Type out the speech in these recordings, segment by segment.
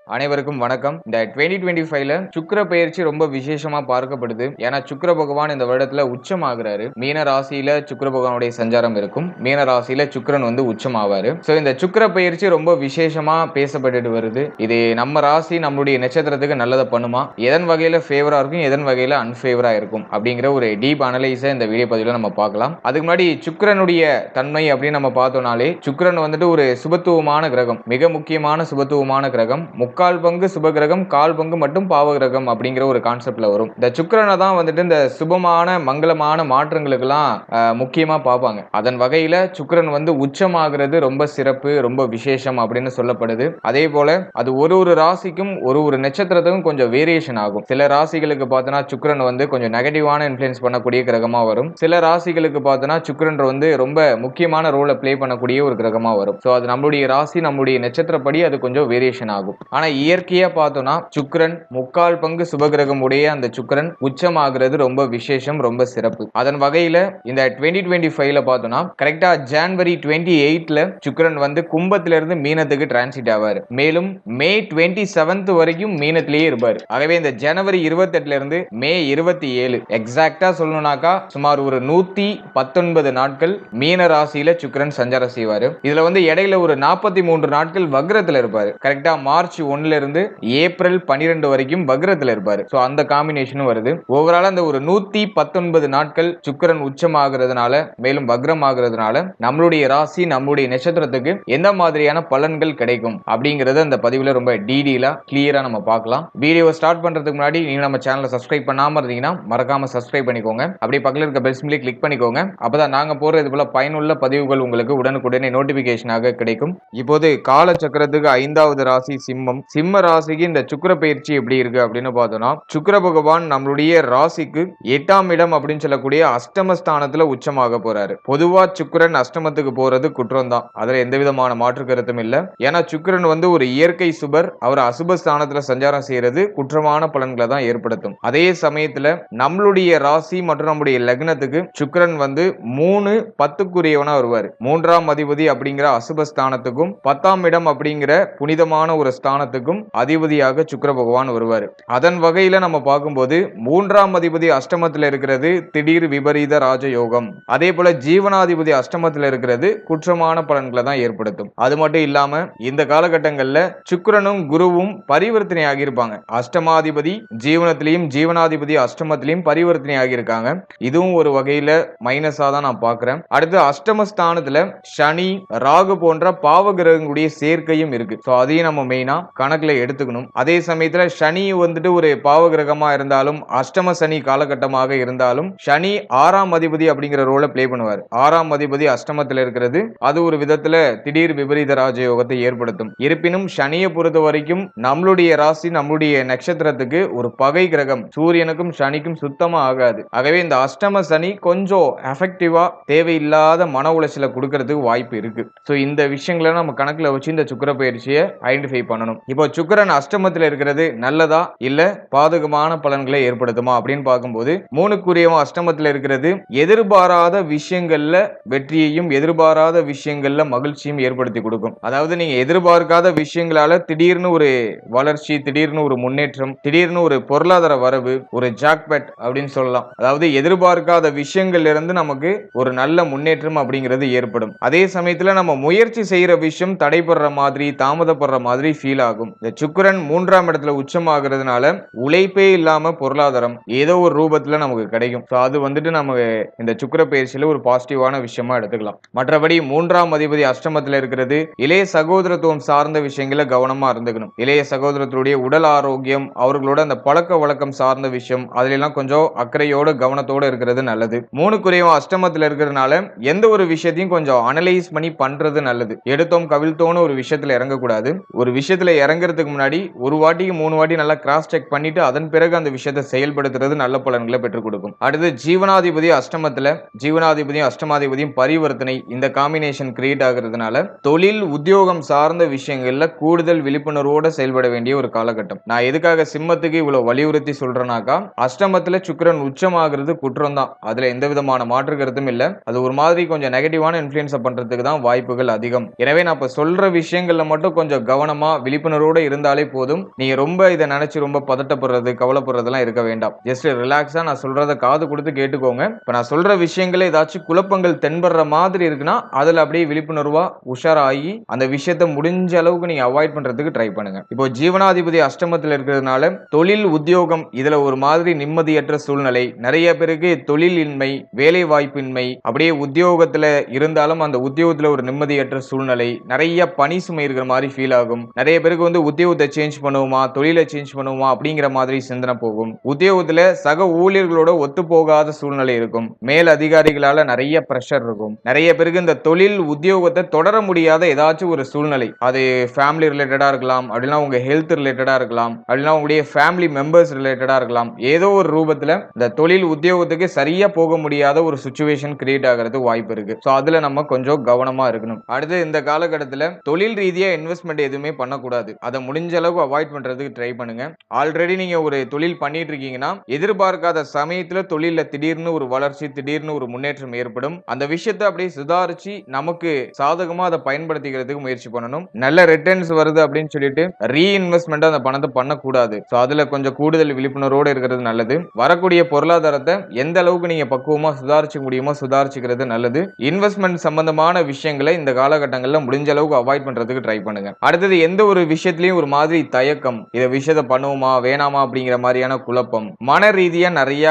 அனைவருக்கும் வணக்கம். இந்த 2025ல சுக்கிர பெயர்ச்சி ரொம்ப விசேஷமா பார்க்கப்படுது. ஏன்னா சுக்கிர பகவான் இந்த வருடத்துல உச்சமாகுறாரு. மீன ராசியில சுக்கிர பகவானுடைய சஞ்சாரம் இருக்கும். மீன ராசியில சுக்கிரன் வந்து உச்சமாவாரு. சோ இந்த சுக்கிர பெயர்ச்சி ரொம்ப விசேஷமா பேசப்பட்டுட்டு வருது. இது நம்ம ராசி நம்மளுடைய நட்சத்திரத்துக்கு நல்லதை பண்ணுமா? எதன் வகையில ஃபேவரா இருக்கும், எதன் வகையில அன்ஃபேவரா இருக்கும் அப்படிங்கிற ஒரு டீப் அனலைஸை இந்த வீடியோ பதிவுல நம்ம பார்க்கலாம். அதுக்கு முன்னாடி சுக்கிரனுடைய தன்மை அப்படின்னு நம்ம பார்த்தோம்னாலே சுக்கிரன் வந்துட்டு ஒரு சுபத்துவமான கிரகம், மிக முக்கியமான சுபத்துவமான கிரகம். முக்கால் பங்கு சுபகிரகம், கால் பங்கு மட்டும் பாவகிரகம் அப்படிங்கிற ஒரு கான்செப்ட்ல வரும். இந்த சுக்கிரனை தான் வந்துட்டு இந்த சுபமான மங்களமான மாற்றங்களுக்கெல்லாம் முக்கியமா பார்ப்பாங்க. அதன் வகையில சுக்கிரன் வந்து உச்சமாகிறது ரொம்ப சிறப்பு, ரொம்ப விசேஷம் அப்படின்னு சொல்லப்படுது. அதே போல அது ஒரு ராசிக்கும் ஒரு நட்சத்திரத்துக்கும் கொஞ்சம் வேரியேஷன் ஆகும். சில ராசிகளுக்கு பார்த்தோன்னா சுக்கிரன் வந்து கொஞ்சம் நெகட்டிவான இன்ஃப்ளூயன்ஸ் பண்ணக்கூடிய கிரகமா வரும். சில ராசிகளுக்கு பார்த்தோன்னா சுக்கிரன் வந்து ரொம்ப முக்கியமான ரோலை பிளே பண்ணக்கூடிய ஒரு கிரகமா வரும். ஸோ அது நம்மளுடைய ராசி நம்மளுடைய நட்சத்திரப்படி அது கொஞ்சம் வேரியேஷன் ஆகும். ஆனா இயற்கையா பார்த்தோம்னா சுக்கிரன் முக்கால் பங்கு சுபகிரகம் உடைய அந்த சுக்கிரன் உச்சமாகிறது ரொம்ப விசேஷம், ரொம்ப சிறப்பு. அதன் வகையில இந்த 2025ல பார்த்தோம்னா கரெக்டா ஜனவரி 28ல சுக்கிரன் வந்து கும்பத்திலிருந்து மீனத்துக்கு டிரான்சிட் ஆவாரு. மேலும் மே 27th வரைக்கும் மீனத்திலேயே இருப்பாரு. ஆகவே இந்த ஜனவரி 28ல இருந்து மே 27 எக்ஸாக்டா சொல்லணும்னாக்கா சுமார் ஒரு 119 நாட்கள் மீன ராசியில சுக்கிரன் சஞ்சாரம் செய்வாரு. இதுல வந்து இடையில ஒரு 43 நாட்கள் வக்ரத்துல இருப்பாரு. கரெக்டா மார்ச் 1ல இருந்து ஏப்ரல் 12 வரைக்கும் வக்ரத்துல இருப்பாரு. சோ அந்த காம்பினேஷனும் வருது. ஓவரால் அந்த ஒரு 119 நாட்கள் சுக்கிரன் உச்சமாகிறதுனால மேலும் வக்ரம் ஆகிறதுனால நம்மளுடைய ராசி நம்மளுடைய நட்சத்திரத்துக்கு எந்த மாதிரியான பலன்கள் கிடைக்கும் அப்படிங்கறது அந்த பதிவுல ரொம்ப டீடெயிலா கிளியரா நம்ம பார்க்கலாம். வீடியோவை ஸ்டார்ட் பண்றதுக்கு முன்னாடி நீங்க நம்ம சேனலை சப்ஸ்கிரைப் பண்ணாம இருந்தீங்கன்னா மறக்காம சப்ஸ்கிரைப் பண்ணிக்கோங்க. அப்படியே பக்கத்துல இருக்க பெல் சிம்பலை கிளிக் பண்ணிக்கோங்க. அப்பதான் நாங்க போற இது போல பயனுள்ள பதிவுகள் உங்களுக்கு உடனுக்குடனே நோட்டிபிகேஷனாக கிடைக்கும். இப்போது கால சக்கரத்துக்கு 5வது ராசி சிம்மம். சிம்ம ராசிக்கு இந்த சுக்கிர பயிற்சி எப்படி இருக்கு அப்படின்னு பார்த்தோம்னா சுக்கிர பகவான் நம்மளுடைய ராசிக்கு 8ஆம் இடம் அப்படின்னு சொல்லக்கூடிய அஷ்டமஸ்தானத்துல உச்சமாக போறாரு. பொதுவா சுக்கிரன் அஷ்டமத்துக்கு போறது குற்றம் தான், அதுல எந்த விதமான மாற்று கருத்தும் இல்ல. ஏன்னா சுக்கிரன் வந்து ஒரு இயற்கை சுபர், அவர் அசுபஸ்தானத்துல சஞ்சாரம் செய்யறது குற்றமான பலன்களை தான் ஏற்படுத்தும். அதே சமயத்துல நம்மளுடைய ராசி மற்றும் நம்முடைய லக்னத்துக்கு சுக்கிரன் வந்து 3 10க்குரியவனா வருவார். 3ஆம் அதிபதி அப்படிங்கிற அசுபஸ்தானத்துக்கும் 10ஆம் இடம் அப்படிங்கிற புனிதமான ஒரு ஸ்தானத்துக்கும் அதிபதியாக சுக்கிர பகவான் வருவார். அதன் வகையில நம்ம பார்க்கும்போது 3ஆம் அதிபதி அஷ்டமத்தில் இருக்கிறது திடீர் விபரீத ராஜயோகம். அதே போல ஜீவனாதிபதி அஷ்டமத்தில் இருக்கிறது குற்றமான பலன்களை தான் ஏற்படுத்தும். அது மட்டும் இல்லாம இந்த காலகட்டங்கள்ல சுக்கிரனும் குருவும் பரிவர்த்தனை ஆகியிருப்பாங்க. அஷ்டமாதிபதி ஜீவனத்திலையும் ஜீவனாதிபதி அஷ்டமத்திலையும் பரிவர்த்தனை ஆகியிருக்காங்க. இதுவும் ஒரு வகையில மைனஸா தான் நான் பார்க்கிறேன். அடுத்து அஷ்டமஸ்தானத்துல சனி ராகு போன்ற பாவ கிரகங்களுடைய சேர்க்கையும் இருக்கு. சோ அதையும் நம்ம மெயினா கணக்குல எடுத்துக்கணும். அதே சமயத்துல சனி வந்துட்டு ஒரு பாவ கிரகமா இருந்தாலும் அஷ்டம சனி காலகட்டமாக இருந்தாலும் சனி 6ஆம் அதிபதி அப்படிங்கிற ரோலை பிளே பண்ணுவார். 6ஆம் அதிபதி அஷ்டமத்தில் இருக்கிறது அது ஒரு விதத்துல திடீர் விபரீத ராஜயோகத்தை ஏற்படுத்தும். இருப்பினும் சனியை பொறுத்த வரைக்கும் நம்மளுடைய ராசி நம்மளுடைய நட்சத்திரத்துக்கு ஒரு பகை கிரகம், சூரியனுக்கும் சனிக்கும் சுத்தமா ஆகாது. ஆகவே இந்த அஷ்டம சனி கொஞ்சம் எஃபெக்டிவா தேவையில்லாத மன உளைச்சலை கொடுக்கறதுக்கு வாய்ப்பு இருக்கு. சோ இந்த விஷயங்களை நம்ம கணக்குல வச்சு இந்த சுக்கிர பயிற்சியை ஐடென்டிஃபை பண்ணணும். இப்போ சுக்கிரன் அஷ்டமத்தில் இருக்கிறது நல்லதா இல்ல பாதகமான பலன்களை ஏற்படுத்துமா அப்படின்னு பார்க்கும்போது 3க்குரியவன் அஷ்டமத்தில் இருக்கிறது எதிர்பாராத விஷயங்கள்ல வெற்றியையும் எதிர்பாராத விஷயங்கள்ல மகிழ்ச்சியும் ஏற்படுத்தி கொடுக்கும். அதாவது நீங்க எதிர்பார்க்காத விஷயங்களால திடீர்னு ஒரு வளர்ச்சி, திடீர்னு ஒரு முன்னேற்றம், திடீர்னு ஒரு பொருளாதார வரவு, ஒரு ஜாக்பெட் அப்படின்னு சொல்லலாம். அதாவது எதிர்பார்க்காத விஷயங்கள்ல இருந்து நமக்கு ஒரு நல்ல முன்னேற்றம் அப்படிங்கிறது ஏற்படும். அதே சமயத்துல நம்ம முயற்சி செய்யற விஷயம் தடைபடுற மாதிரி தாமதப்படுற மாதிரி ஃபீல் ஆகும். இந்த சுக்கிரன் 3ஆம் இடத்துல உச்சமாகிறதுனால உழைப்பே இல்லாம பொருளாதாரம் ஏதோ ஒரு ரூபத்துல நமக்கு கிடைக்கும். அது வந்துட்டு நமக்கு இந்த சுக்கிர பயிற்சியில ஒரு பாசிட்டிவான விஷயமா எடுத்துக்கலாம். மற்றபடி 3ஆம் அதிபதி அஷ்டமத்துல இருக்கிறது இளைய சகோதரத்துவம் சார்ந்த விஷயங்கள கவனமா இருந்துக்கணும். இளைய சகோதரத்துடைய உடல் ஆரோக்கியம், அவர்களோட அந்த பழக்க வழக்கம் சார்ந்த விஷயம், அதுல எல்லாம் கொஞ்சம் அக்கறையோட கவனத்தோட இருக்கிறது நல்லது. 3க்குரியவன் அஷ்டமத்துல இருக்கிறதுனால எந்த ஒரு விஷயத்தையும் கொஞ்சம் அனலைஸ் பண்ணி பண்றது நல்லது. எடுத்தோம் கவிழ்த்தோன்னு ஒரு விஷயத்துல இறங்கக்கூடாது. ஒரு விஷயத்துல இறங்குறதுக்கு முன்னாடி ஒரு வாட்டிக்கு 3 வாட்டி நல்லா கிராஸ் செக் பண்ணிட்டு அதன் பிறகு அந்த விஷயத்தை செயல்படுத்துறது நல்ல பலன்களை பெற்றுக் கொடுக்கும். அடுத்து ஜீவனாதிபதி அஷ்டமத்துல ஜீவனாதிபதியும் அஷ்டமாதிபதியும் பரிவர்த்தனை, இந்த காம்பினேஷன் கிரியேட் ஆகிறதுனால தொழில் உத்தியோகம் சார்ந்த விஷயங்கள்ல கூடுதல் விழிப்புணர்வோட செயல்பட வேண்டிய ஒரு காலகட்டம். நான் எதுக்காக சிம்மத்துக்கு இவ்வளவு வலியுறுத்தி சொல்றேனாக்கா அஷ்டமத்துல சுக்கிரன் உச்சமாகிறது குற்றம் தான், அதுல எந்த விதமான மாற்று கருத்தும் இல்ல. அது ஒரு மாதிரி கொஞ்சம் நெகட்டிவான இன்ஃப்ளூயன்ஸ் பண்றதுக்கு தான் வாய்ப்புகள் அதிகம். எனவே நான் இப்ப சொல்ற விஷயங்கள்ல மட்டும் கொஞ்சம் கவனமா விழிப்புணர்வு விழிப்புணர்வோட இருந்தாலே போதும். நீங்க ரொம்ப இதை நினைச்சு ரொம்ப பதட்டப்படுறது கவலைப்படுறதெல்லாம் இருக்க வேண்டாம். ஜஸ்ட் ரிலாக்ஸா நான் சொல்றத காது கொடுத்து கேட்டுக்கோங்க. இப்ப நான் சொல்ற விஷயங்களே ஏதாச்சும் குழப்பங்கள் தென்படுற மாதிரி இருக்குன்னா அதுல அப்படியே விழிப்புணர்வா உஷாராகி அந்த விஷயத்தை முடிஞ்ச அளவுக்கு நீங்க அவாய்ட் பண்றதுக்கு ட்ரை பண்ணுங்க. இப்போ ஜீவனாதிபதி அஷ்டமத்தில் இருக்கிறதுனால தொழில் உத்தியோகம் இதுல ஒரு மாதிரி நிம்மதியற்ற சூழ்நிலை, நிறைய பேருக்கு தொழிலின்மை, வேலை வாய்ப்பின்மை, அப்படியே உத்தியோகத்துல இருந்தாலும் அந்த உத்தியோகத்துல ஒரு நிம்மதியற்ற சூழ்நிலை, நிறைய பணி சுமை இருக்கிற மாதிரி ஃபீல் ஆகும். நிறைய பேருக்கு வந்து உத்தியோகத்தை சேஞ்ச் பண்ணுவோமா, தொழிலை சேஞ்ச் பண்ணுவோமா அப்படிங்கிற மாதிரி சிந்தனை போகும். உத்தியோகத்துல சக ஊழியர்களோட ஒத்து போகாத சூழ்நிலை இருக்கும். மேல் அதிகாரிகளால நிறைய பிரஷர் இருக்கும். நிறைய பேருக்கு இந்த தொழில் உத்தியோகத்தை தொடர முடியாத ஏதாச்சும் ஒரு சூழ்நிலை, அது ஃபேமிலி ரிலேட்டடா இருக்கலாம், அப்படின்னா உங்க ஹெல்த் ரிலேட்டடா இருக்கலாம், அப்படின்னா உங்களுடைய ஃபேமிலி மெம்பர்ஸ் ரிலேட்டடா இருக்கலாம். ஏதோ ஒரு ரூபத்துல இந்த தொழில் உத்தியோகத்துக்கு சரியா போக முடியாத ஒரு சிச்சுவேஷன் கிரியேட் ஆகிறது வாய்ப்பு இருக்கு. சோ அதுல நம்ம கொஞ்சம் கவனமா இருக்கணும். அடுத்து இந்த காலகட்டத்துல தொழில் ரீதியா இன்வெஸ்ட்மெண்ட் எதுவுமே பண்ணக்கூடாது. அதை முடிஞ்ச அளவுக்கு அவாய்ட் பண்றதுக்கு ட்ரை பண்ணுங்க. ஆல்ரெடி நீங்க ஒரு தொழில் பண்ணிட்டு இருக்கீங்கன்னா எதிர்பார்க்காத சமயத்துல தொழில திடீர்னு ஒரு வளர்ச்சி, திடீர்னு ஒரு முன்னேற்றம் ஏற்படும். அந்த விஷயத்தை அப்படியே சுதாரிச்சு நமக்கு சாதகமா அதை பயன்படுத்திக்கிறதுக்கு முயற்சி பண்ணணும். நல்ல ரிட்டர்ன்ஸ் வருது அப்படின்னு சொல்லிட்டு ரீஇன்வெஸ்ட்மெண்ட் அந்த பணத்தை பண்ணக்கூடாது. சோ அதுல கொஞ்சம் கூடுதல் விழிப்புணர்வோடு இருக்கிறது நல்லது. வரக்கூடிய பொருளாதாரத்தை எந்த அளவுக்கு நீங்க பக்குவமா சுதாரிச்சுக்க முடியுமோ சுதாரிச்சுக்கிறது நல்லது. இன்வெஸ்ட்மெண்ட் சம்பந்தமான விஷயங்களை இந்த காலகட்டங்களில் முடிஞ்ச அளவுக்கு அவாய்ட் பண்றதுக்கு ட்ரை பண்ணுங்க. அடுத்தது எந்த ஒரு விஷயத்திலையும் ஒரு மாதிரி தயக்கம், இதை விஷயத்தை பண்ணுவோமா வேணாமா அப்படிங்கிற மாதிரியான குழப்பம், மன ரீதியா நிறைய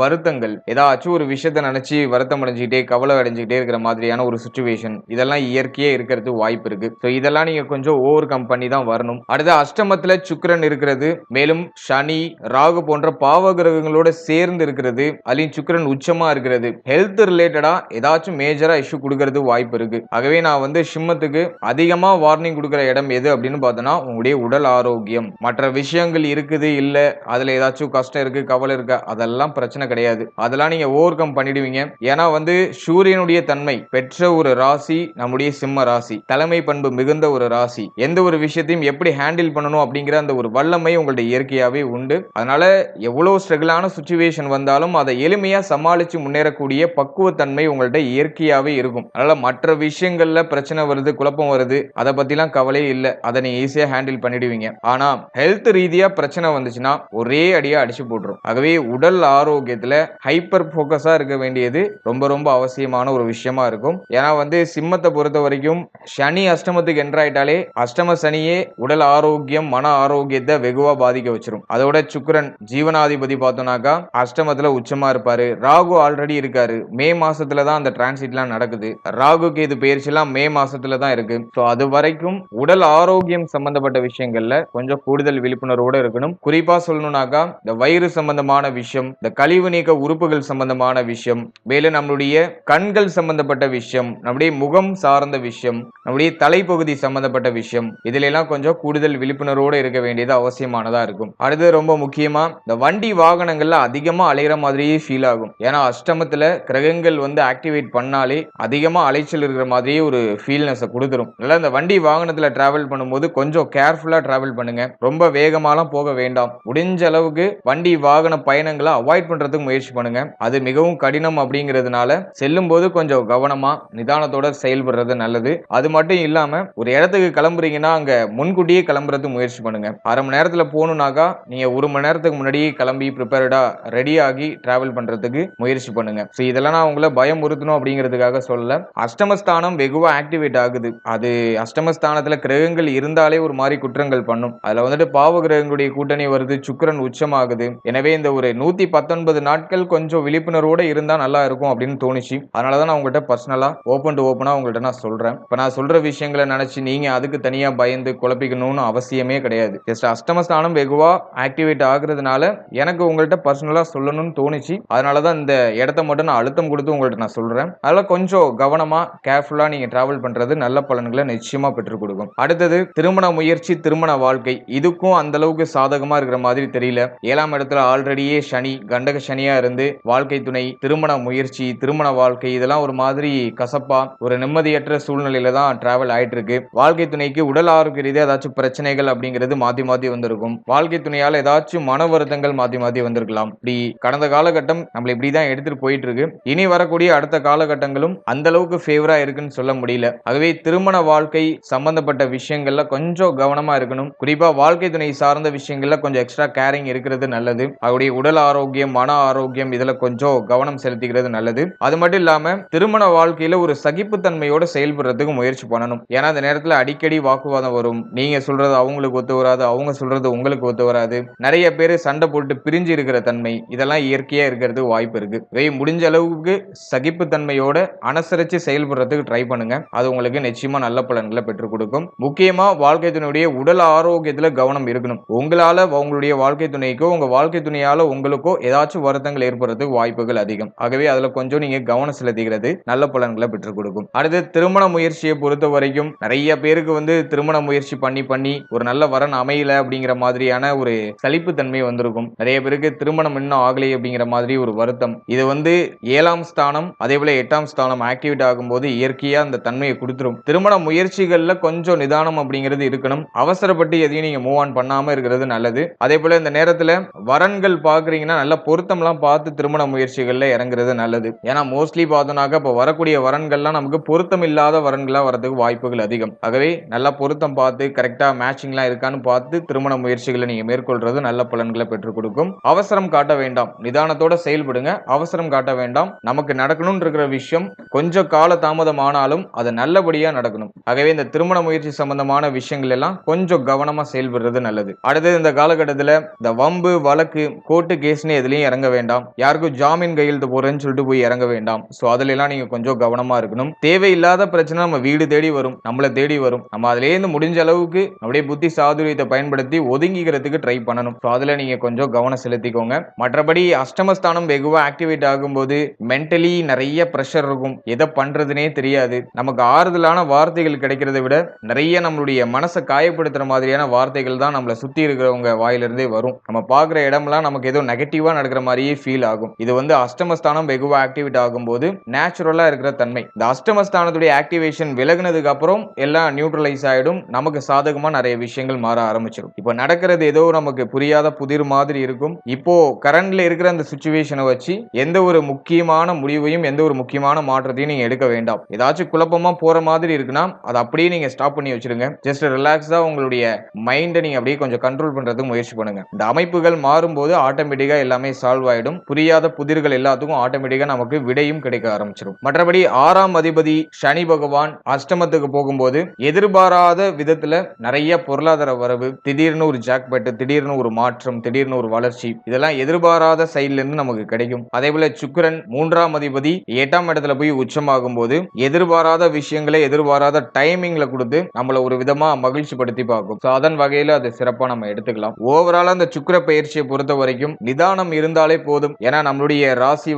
வருத்தங்கள், ஏதாச்சும் ஒரு விஷயத்தை நினைச்சு வருத்தம் அடைஞ்சுக்கிட்டே கவலை அடைஞ்சுக்கிட்டே இருக்கிற மாதிரியான ஒரு சிச்சுவேஷன், இதெல்லாம் இயற்கையே இருக்கிறது வாய்ப்பு இருக்கு. சோ இதெல்லாம் நீங்க கொஞ்சம் ஓவர் கம் பண்ணி தான் வரணும். அடுத்து அஷ்டமத்துல சுக்கிரன் இருக்கிறது, மேலும் சனி ராகு போன்ற பாவ கிரகங்களோட சேர்ந்து இருக்கிறது, அதுலயும் சுக்கிரன் உச்சமா இருக்கிறது, ஹெல்த் ரிலேட்டடா ஏதாச்சும் மேஜரா இஷ்யூ கொடுக்கிறது வாய்ப்பு இருக்கு. ஆகவே நான் வந்து சிம்மத்துக்கு அதிகமா வார்னிங் கொடுக்கிற இடம் எது அப்படின்னு பார்த்தோம்னா உங்களுடைய உடல் ஆரோக்கியம். மற்ற விஷயங்கள் இருக்குது இல்ல, அதுல ஏதாச்சும் கஷ்டம் இருக்கு கவலை இருக்கு, அதெல்லாம் பிரச்சனை கிடையாது. அதெல்லாம் நீங்க ஓவர் கம் பண்ணிடுவீங்க. ஏன்னா வந்து சூரியனுடைய தன்மை பெற்ற ஒரு ராசி நம்முடைய சிம்ம ராசி, தலைமை பண்பு மிகுந்த ஒரு ராசி. எந்த ஒரு விஷயத்தையும் எப்படி ஹேண்டில் பண்ணணும் அப்படிங்கிற அந்த ஒரு வல்லமை உங்களுடைய இயற்கையாவே உண்டு. அதனால எவ்வளவு ஸ்ட்ரகிளான சிச்சுவேஷன் வந்தாலும் அதை எளிமையா சமாளிச்சு முன்னேறக்கூடிய பக்குவத்தன்மை உங்கள்ட்ட இயற்கையாவே இருக்கும். அதனால மற்ற விஷயங்கள்ல பிரச்சனை வருது குழப்பம் வருது அதை பத்திலாம் கவலையே இல்லை, அதை நீங்க ஈஸியா ஹேண்டில் பண்ணிடுவீங்க. ஆனா ஹெல்த் ரீதியா பிரச்சனை வந்துச்சுன்னா ஒரே அடியா அடிச்சு போட்டுரும். ஆகவே உடல் ஆரோக்கியத்துல ஹைப்பர் போக்கஸா இருக்க வேண்டியது ரொம்ப ரொம்ப அவசியமான ஒரு விஷயமா இருக்கும். ஏன்னா வந்து சிம்மத்தை பொறுத்த வரைக்கும் சனி அஷ்டமத்துக்கு என்ட்ராயிட்டாலே அஷ்டம சனியே உடல் ஆரோக்கியம் மன ஆரோக்கியத்தை வெகுவா பாதிக்க வச்சிரும். அதோட சுக்கிரன் ஜீவனாதிபதி பார்த்தோம்னாக்கா அஷ்டமத்துல உச்சமா இருப்பாரு. ராகு ஆல்ரெடி இருக்காரு, மே மாசத்துல தான் அந்த டிரான்சிட்லாம் நடக்குது. ராகுக்கு இது பயிற்சிலாம் மே மாசத்துல தான் இருக்கு. சோ அது வரைக்கும் உடல் ஆரோக்கியம் சம்பந்தப்பட்ட விஷயங்கள்ல கொஞ்சம் கூடுதல் விழிப்புணர்வோட இருக்கணும். குறிப்பா சொல்லணும்னாக்கா இந்த வயிறு சம்பந்தமான விஷயம், இந்த கழிவு நீக்க உறுப்புகள் சம்பந்தமான விஷயம், மேலும் நம்மளுடைய கண்கள் சம்பந்தப்பட்ட விஷயம், நம்முடைய முகம் சார்ந்த விஷயம், நம்முடைய தலைப்பகுதி சம்பந்தப்பட்ட விஷயம், இதுல எல்லாம் கொஞ்சம் கூடுதல் விழிப்புணர்வோட இருக்க வேண்டியது அவசியமானதா இருக்கும். அடுத்து ரொம்ப முக்கியமா இந்த வண்டி வாகனங்கள்ல அதிகமா அலைகிற மாதிரியே ஃபீல் ஆகும். ஏன்னா அஷ்டமத்துல கிரகங்கள் வந்து ஆக்டிவேட் பண்ணாலே அதிகமா அலைச்சல் இருக்கிற மாதிரியே ஒரு ஃபீல்னஸ் கொடுத்துரும். அதனால இந்த வண்டி வாகனத்துல டிராவல் பண்ணும்போது கொஞ்சம் கேர்ஃபுல்லா டிராவல் பண்ணுங்க. ரொம்ப வேகமாலாம் போக வேண்டாம். முடிஞ்ச அளவுக்கு வண்டி வாகன பயணங்களை அவாய்ட் பண்றதுக்கு முயற்சி பண்ணுங்க. அது மிகவும் கடினம் அப்படிங்கிறதுனால செல்லும் போது கொஞ்சம் கவனமா நிதானத்தோட செயல்படுறது நல்லது. அது மட்டும் இல்லாம ஒரு இடத்துக்கு கிளம்புறீங்கன்னா அங்க முன்கூட்டியே கிளம்புறதுக்கு முயற்சி பண்ணுங்க. அரை மணி நேரத்துல போகணும்னாக்கா நீங்க ஒரு மணி நேரத்துக்கு முன்னாடியே கிளம்பி ப்ரிப்பேர்டா ரெடி ஆகி டிராவல் பண்றதுக்கு முயற்சி பண்ணுங்க. இதெல்லாம் நான் உங்களை பயமுறுத்தணும் அப்படிங்கிறதுக்காக சொல்லல. அஷ்டமஸ்தானம் வெகுவா ஆக்டிவேட் ஆகுது. அது அஷ்டமஸ்தானத்துல கிரகங்கள் இருந்தாலே ஒரு மாதிரி குற்றங்கள் பண்ணும். அதுல வந்துட்டு பாவ கிரகங்களுடைய கூட்டணி வருது, சுக்கிரன் உச்சமாகுது. எனவே இந்த ஒரு 119 நாட்கள் கொஞ்சம் விழிப்புணர்வோட இருந்தா நல்லா இருக்கும் அப்படின்னு தோணுச்சு. அதனாலதான் நான் உங்கள்கிட்ட பர்சனலா ஓபன் டு ஓபனா உங்கள்கிட்ட நான் சொல்றேன். இப்ப நான் சொல்ற விஷயங்களை நினைச்சு நீங்க அதுக்கு தனியா பயந்து குழப்பிக்கணும்னு அவசியமே கிடையாது. ஜஸ்ட் அஷ்டமஸ்தானம் வெகுவா ஆக்டிவேட் ஆகுறதுனால எனக்கு உங்கள்கிட்ட பர்சனலா சொல்லணும்னு தோணுச்சு. அதனாலதான் இந்த இடத்த மட்டும் நான் அழுத்தம் கொடுத்து உங்கள்கிட்ட நான் சொல்றேன். அதனால கொஞ்சம் கவனமா கேர்ஃபுல்லா நீங்க டிராவல் பண்றது நல்ல பலன்களை நிச்சயமா பெற்றுக் கொடுக்கும். அடுத்தது திருமண முயற்சி, திருமண வாழ்க்கை, இதுக்கும் அந்த அளவுக்கு சாதகமா இருக்கிற மாதிரி தெரியல. 7ஆம் இடத்துல ஆல்ரெடியே சனி கண்டக சனியா இருந்து வாழ்க்கை துணை, திருமண முயற்சி, திருமண வாழ்க்கை இதெல்லாம் ஒரு மாதிரி கசப்பா ஒரு நிம்மதியற்ற சூழ்நிலையில தான் டிராவல் ஆயிட்டு இருக்கு. வாழ்க்கை துணைக்கு உடல் ஆரோக்கிய ரீதியா ஏதாச்சும் பிரச்சனைகள் அப்படிங்கிறது மாத்தி மாத்தி வந்திருக்கும். வாழ்க்கை துணையால ஏதாச்சும் மன வருத்தங்கள் மாத்தி மாத்தி வந்திருக்கலாம். இப்படி கடந்த காலகட்டம் நம்மள இப்படிதான் எடுத்துட்டு போயிட்டு இருக்கு. இனி வரக்கூடிய அடுத்த காலகட்டங்களும் அந்த அளவுக்கு ஃபேவரா இருக்குன்னு சொல்ல முடியல. ஆகவே திருமண வாழ்க்கை சம்பந்தப்பட்ட விஷயங்கள்ல கொஞ்சம் கொஞ்சம் கவனமா இருக்கணும். குறிப்பா வாழ்க்கை துணை சார்ந்த விஷயங்கள்ல கொஞ்சம் எக்ஸ்ட்ரா கேரிங் இருக்கிறது நல்லது. அவருடைய உடல் ஆரோக்கியம், மன ஆரோக்கியம் இதுல கொஞ்சம் கவனம் செலுத்திக்கிறது நல்லது. அது மட்டும் இல்லாம திருமண வாழ்க்கையில ஒரு சகிப்புத்தன்மையோட செயல்படுறதுக்கு முயற்சி பண்ணணும். ஏன்னா அந்த நேரத்துல அடிக்கடி வாக்குவாதம் வரும். நீங்க சொல்றது அவங்களுக்கு ஒத்து வராது, அவங்க சொல்றது உங்களுக்கு ஒத்து வராது. நிறைய பேரு சண்டை போட்டு பிரிஞ்சு இருக்கிற தன்மை இதெல்லாம் இயற்கையா இருக்கிறதுக்கு வாய்ப்பு இருக்கு. முடிஞ்ச அளவுக்கு சகிப்புத்தன்மையோட அனுசரிச்சு செயல்படுறதுக்கு ட்ரை பண்ணுங்க. அது உங்களுக்கு நிச்சயமா நல்ல பலன்களை பெற்றுக் கொடுக்கும். முக்கியமா வாழ்க்கை துணையுடைய உடல் ஆரோக்கியத்துல கவனம் இருக்கணும். உங்களால உங்களுடைய வாழ்க்கை துணைக்கோ உங்க வாழ்க்கை துணையால உங்களுக்கோ ஏதாச்சும் வருத்தங்கள் ஏற்படுறதுக்கு வாய்ப்புகள் அதிகம். ஆகவே அதுல கொஞ்சம் நீங்க கவனம் செலுத்துகிறது நல்ல பலன்களை பெற்றுக் கொடுக்கும். அடுத்து திருமண முயற்சியை பொறுத்த வரைக்கும் நிறைய பேருக்கு திருமண முயற்சி பண்ணி ஒரு நல்ல வரன் அமையல அப்படிங்கிற மாதிரியான ஒரு சலிப்பு தன்மை வந்திருக்கும். நிறைய பேருக்கு திருமணம் இன்னும் ஆகலை அப்படிங்கிற மாதிரி ஒரு வருத்தம். இது 7ஆம் ஸ்தானம் அதே போல 8ஆம் ஸ்தானம் ஆக்டிவேட் ஆகும்போது இயற்கையா அந்த தன்மையை கொடுத்துரும். திருமண முயற்சிகள்ல கொஞ்சம் நிதானம் அப்படிங்கிறது இருக்கணும். அவசரப்பட்டு எதையும் நீங்க மூவ் ஆன் பண்ணாம இருக்கிறது நல்லது. அதே போல இந்த நேரத்துல வரன்கள் பாக்குறீங்கன்னா நல்ல பொருத்தம்லாம் பார்த்து திருமண முயற்சிகள்ல இறங்குறது நல்லது. ஏன்னா மோஸ்ட்லி பார்த்தோம்னாக்க இப்ப வரக்கூடிய வரன்கள்லாம் நமக்கு பொருத்தம் இல்லாத வரன்களா வரதுக்கு வாய்ப்புகள் அதிகம். ஆகவே நல்லா பொருத்தம் பார்த்து கரெக்டா மேட்சிங்லாம் இருக்கான்னு பார்த்து திருமண முயற்சிகளை நீங்க மேற்கொள்றது நல்ல பலன்களை பெற்றுக் கொடுக்கும். அவசரம் காட்ட வேண்டாம், நிதானத்தோட செயல்படுங்க. அவசரம் காட்ட வேண்டாம். நமக்கு நடக்கணும்னு இருக்கிற விஷயம் கொஞ்சம் கால தாமதம் ஆனாலும் அது நல்லபடியா நடக்கணும். ஆகவே இந்த திருமண முயற்சி சம்பந்தமான விஷயங்கள் எல்லாம் கொஞ்சம் கவனமா செயல்படுறது நல்லது. அடுத்தது இந்த காலகட்டத்தில் இந்த வம்பு வழக்கு கோர்ட்டு கேஸ்னு எதுலையும் இறங்க வேண்டாம். யாருக்கும் ஜாமீன் கையெழுத்து போறேன்னு சொல்லிட்டு போய் இறங்க வேண்டாம். சோ அதுல எல்லாம் நீங்க கொஞ்சம் கவனமா இருக்கணும். தேவையில்லாத பிரச்சனை நம்ம வீடு தேடி வரும், நம்மளை தேடி வரும். நம்ம அதுல இருந்து முடிஞ்ச அளவுக்கு அப்படியே புத்தி சாதுரியத்தை பயன்படுத்தி ஒதுங்கிக்கிறதுக்கு ட்ரை பண்ணணும். சோ அதுல நீங்க கொஞ்சம் கவனம் செலுத்திக்கோங்க. மற்றபடி அஷ்டமஸ்தானம் வெகுவா ஆக்டிவேட் ஆகும்போது மென்டலி நிறைய பிரஷர் இருக்கும். எதை பண்றதுனே தெரியாது. நமக்கு ஆறுதலான வார்த்தைகள் கிடைக்கிறதை விட நிறைய நம்மளுடைய மனசை காயப்படுத்துற மாதிரியான வார்த்தைகள் தான் நம்மளை சுத்தி இருக்கிறவங்க வாயிலிருந்தே வரும். நம்ம பார்க்குற இடம்லாம் நமக்கு ஏதோ நெகட்டிவா நடக்கிற மாதிரியே ஃபீல் ஆகும். இது அஷ்டமஸ்தானம் வெகுவா ஆக்டிவேட் ஆகும்போது நேச்சுரலா இருக்கிற தன்மை. இந்த அஷ்டமஸ்தானத்துடைய ஆக்டிவேஷன் விலகினதுக்கு அப்புறம் எல்லாம் நியூட்ரலைஸ் ஆயிடும். நமக்கு சாதகமா நிறைய விஷயங்கள் மாற ஆரம்பிச்சிடும். இப்போ நடக்கிறது ஏதோ நமக்கு புரியாத புதிர் மாதிரி இருக்கும். இப்போ கரண்ட்ல இருக்கிற அந்த சிச்சுவேஷனை வச்சு எந்த ஒரு முக்கியமான முடிவையும் எந்த ஒரு முக்கியமான மாற்றத்தையும் நீங்க எடுக்க வேண்டாம். ஏதாச்சும் குழப்பமா போற மாதிரி இருக்குன்னா அதை அப்படியே நீங்க ஸ்டாப் பண்ணி வச்சிருங்க. ஜஸ்ட் ரிலாக்ஸா உங்களுடைய மைண்டை நீங்க அப்படியே கொஞ்சம் கண்ட்ரோல் பண்றதுக்கு முயற்சி பண்ணுங்க. இந்த அமைப்புகள் மாறும்போது ஆட்டோமேட்டிக்கா எல்லாமே சால்வ் ஆயிடும். புரியாத புதிர்கள் எல்லாத்துக்கும் ஆட்டோமேட்டிக்கா நமக்கு விடையும் கிடைக்க ஆரம்பிச்சிடும். மற்றபடி 6ஆம் அதிபதி சனி பகவான் அஷ்டமத்துக்கு போகும்போது எதிர்பாராத விதத்துல நிறைய பொருளாதார வரவு, திடீர்னு ஒரு ஜாக்பெட், திடீர்னு ஒரு மாற்றம், திடீர்னு ஒரு வளர்ச்சி இதெல்லாம் எதிர்பாராத சைட்ல இருந்து நமக்கு கிடைக்கும். அதே போல சுக்கிரன் 3ஆம் அதிபதி 8ஆம் இடத்துல போய் உச்சமாகும் போது எதிர்பாராத விஷயங்களை எதிர்பாராத டைமிங்ல கொடுத்து நம்மள ஒரு விதமா மகிழ்ச்சி படுத்தி பார்க்கும். அதன் வகையில அது சிறப்பா நம்ம எடுத்துக்கலாம். ஓவராலா அந்த சுக்கிர பயிற்சியை பொறுத்த வரைக்கும் நிதானம் இருந்தாலே போதும். ஏன்னா நம்மளுடைய ராசி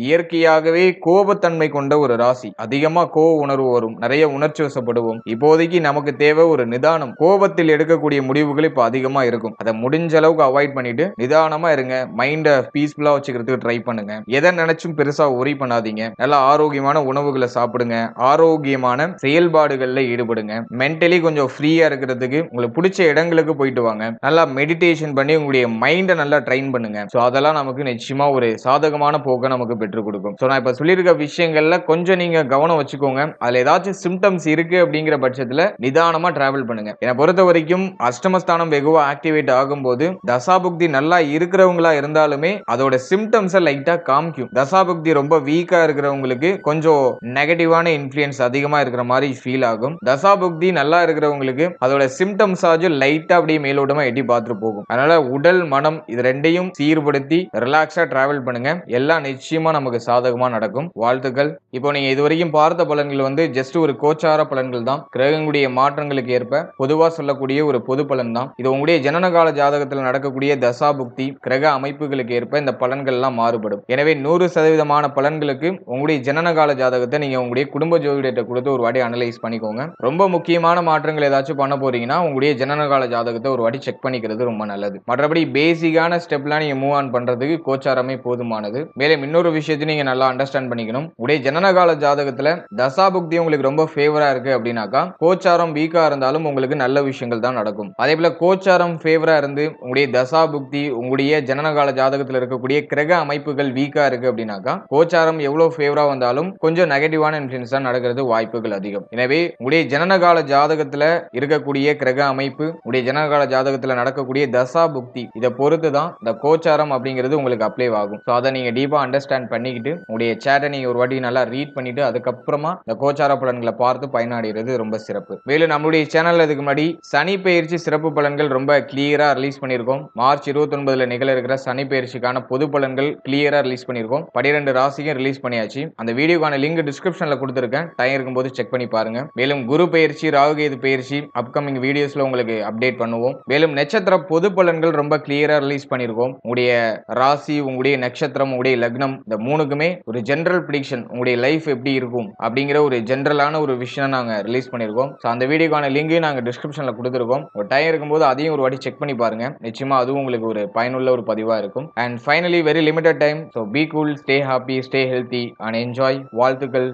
இயற்கையாகவே கோபத்தன்மை கொண்ட ஒரு ராசி. அதிகமா கோப உணர்வு வரும், நிறைய உணர்ச்சி வசப்படுவோம். இப்போதைக்கு நமக்கு தேவை ஒரு நிதானம். கோபத்தில் எடுக்கக்கூடிய முடிவுகள் இப்ப அதிகமா இருக்கும். அதை முடிஞ்ச அளவுக்கு அவாய்ட் பண்ணிட்டு நிதானமா இருங்க. மைண்ட பீஸ்ஃபுல்லா வச்சுக்கிறதுக்கு ட்ரை பண்ணுங்க. எதை நினைச்சும் பெருசா ஒரி பண்ணாதீங்க. நல்ல ஆரோக்கியமான உணவுகளை சாப்பிடுங்க. ஆரோக்கியமான செயல்பாடுகள்ல ஈடுபடுங்க. மென்டலி கொஞ்சம் ஃப்ரீயா இருக்கிறதுக்கு உங்களுக்கு பிடிச்ச இடங்களுக்கு போயிட்டு வாங்க. நல்லா மெடிடேஷன் பண்ணி உங்களுடைய மைண்டை நல்லா ட்ரெயின் பண்ணுங்க. சோ அதெல்லாம் நமக்கு நிச்சயமா ஒரு சாதகமான போக்கை நமக்கு பெற்றுக் கொடுக்கும். சோ நான் இப்ப சொல்லியிருக்க விஷயங்கள்ல கொஞ்சம் நீங்க கவனம் வச்சுக்கோங்க. அதுல ஏதாச்சும் சிம்டம்ஸ் இருக்கு அப்படிங்கிற பட்சத்துல நிதானமா டிராவல் பண்ணுங்க. என்னை பொறுத்த வரைக்கும் அஷ்டமஸ்தானம் வெகுவா ஆக்டிவேட் ஆகும்போது தசாபுக்தி நல்லா இருக்கிறவங்களா இருந்தாலுமே அதோட சிம்டம்ஸை லைட்டா காமிக்கும். தசாபுக்தி ரொம்ப வீக்கா இருக்கிறவங்களுக்கு கொஞ்சம் நெகட்டிவான இன்ஃப்ளூயன்ஸ் அதிகமா இருக்கிற மாதிரி ஃபீல் ஆகும். தசாபுக்தி நல்லா இருக்கிறவங்களுக்கு அதோட சிம்டம்ஸ் ஆச்சும் லைட்டா அப்படியே மேலோட்டமா எட்டி பார்த்துட்டு போகும். அதனால உடல் மனம் இது ரெண்டையும் சீர்படுத்தி ரிலாக்ஸா டிராவல் பண்ணுங்க. எல்லாம் நிச்சயமா நமக்கு சாதகமா நடக்கும். வாழ்த்துக்கள். இப்போ நீங்க இதுவரைக்கும் பார்த்த பலன்கள் ஜஸ்ட் ஒரு கோச்சார பலன்கள் தான். கிரகங்களுடைய மாற்றங்களுக்கு ஏற்ப பொதுவா சொல்லக்கூடிய ஒரு பொது பலன் தான். இது உங்களுடைய ஜனனகால ஜாதகத்தில் நடக்கக்கூடிய தசாபுக்தி கிரக அமைப்புகளுக்கு ஏற்ப இந்த பலன்கள் எல்லாம் மாறுபடும். எனவே 100% பலன்களுக்கு உங்களுடைய ஜனனகால ஜாதகத்தை நீங்க உங்களுடைய குடும்ப ஜோதிடத்தை கொடுத்து ஒரு வாட்டி அனலைஸ் பண்ணிக்கோங்க. ரொம்ப முக்கியமான மாற்றங்கள் ஏதாச்சும் பண்ண போறீங்கன்னா உங்களுடைய ஜனனகால ஜாதகத்தை ஒரு வாட்டி செக் பண்ணிக்கிறது ரொம்ப நல்லது. மற்றபடி பேசிக்கான ஸ்டெப்லாம் நீங்க மூவ் ஆன் பண்றதுக்கு கோச்சாரமே போதுமானது. மேலும் இன்னொரு விஷயத்தை நீங்க நல்லா அண்டர்ஸ்டாண்ட் பண்ணிக்கணும். உடைய ஜனனகால ஜாதகத்துல தசாபுக்தி உங்களுக்கு ரொம்ப ஃபேவரா இருக்கு அப்படின்னாக்கா கோச்சாரம் வீக்கா இருந்தாலும் உங்களுக்கு நல்ல விஷயங்கள் தான் நடக்கும். அதே போல கோச்சாரம் ஃபேவரா இருந்து உங்களுடைய தசாபுக்தி உங்களுடைய ஜனனகால ஜாதகத்துல இருக்கக்கூடிய கிரக அமைப்புகள் வீக்கா இருக்கு அப்படின்னாக்கா கோச்சாரம் எவ்வளவு ஃபேவரா வந்தாலும் கொஞ்சம் நெகட்டிவான இன்ஃப்ளூயன்ஸ் தான் நடக்கிறது வாய்ப்புகள் அதிகம். எனவே உங்களுடைய ஜனனகால ஜாதகத்துல இருக்கக்கூடிய கிரக அமைப்பு, உடைய ஜனனகால ஜாதகத்துல நடக்கக்கூடிய தசா புக்தி இதை பொறுத்து தான் இந்த கோச்சாரம் அப்படிங்கிறது உங்களுக்கு அப்ளை ஆகும். ஸோ அதை நீங்க டீப்பா அண்டர்ஸ்டாண்ட் பண்ணிக்கிட்டு உடைய சேட்டை நீங்க ஒரு வாட்டி நல்லா ரீட் பண்ணிட்டு அதுக்கப்புறமா இந்த கோச்சார பலன்களை பார்த்து பயனடைகிறது ரொம்ப சிறப்பு. மேலும் நம்மளுடைய சேனல்ல இதுக்கு முன்னாடி சனி பெயர்ச்சி சிறப்பு பலன்கள் ரொம்ப கிளியரா ரிலீஸ் பண்ணியிருக்கோம். மார்ச் 29 நிகழ இருக்கிற சனி பெயர்ச்சிக்கான பொது பலன்கள் கிளியரா ரிலீஸ் பண்ணியிருக்கோம். 12 ராசிக்கும் ரிலீஸ் பண்ணியாச்சு. அந்த வீடியோக்கான லிங்க் டிஸ்கிரிப்ஷன்ல கொடுத்திருக்கேன். டைம் இருக்கும்போது செக் பண்ணி பாருங்க. மேலும் குரு பெயர்ச்சி, ராகுகேது பெயர்ச்சி அப்கமிங் வீடியோஸ்ல உங்களுக்கு அப்டேட் பண்ணுவோம். மேலும் நட்சத்திர பொது பலன்கள் ரொம்ப கிளியரா ரிலீஸ் பண்ணியிருக்கோம். உங்களுடைய ராசி, உங்களுடைய நட்சத்திரம், உங்களுடைய லக்னம் இந்த மூணுக்குமே ஒரு ஜெனரல் ப்ரெடிக்ஷன் உங்களுடைய லைஃப் எப்படி இருக்கும் அப்படிங்கிற ஒரு ஜெனரலான ஒரு விஷயம் நாங்க ரிலீஸ் பண்ணியிருக்கோம். ஸோ அந்த வீடியோக்கான லிங்க் நாங்க டிஸ்கிரிப்ஷன்ல கொடுத்திருக்கோம். ஒரு டைம் இருக்கும்போது அதையும் ஒரு வாட்டி செக் பண்ணி பாருங்க. நிச்சயமா அதுவும் உங்களுக்கு ஒரு பயனுள்ள ஒரு பதிவா இருக்கும். And finally very limited time. So be cool, stay happy, stay healthy and enjoy. வாழ்த்துக்கள்.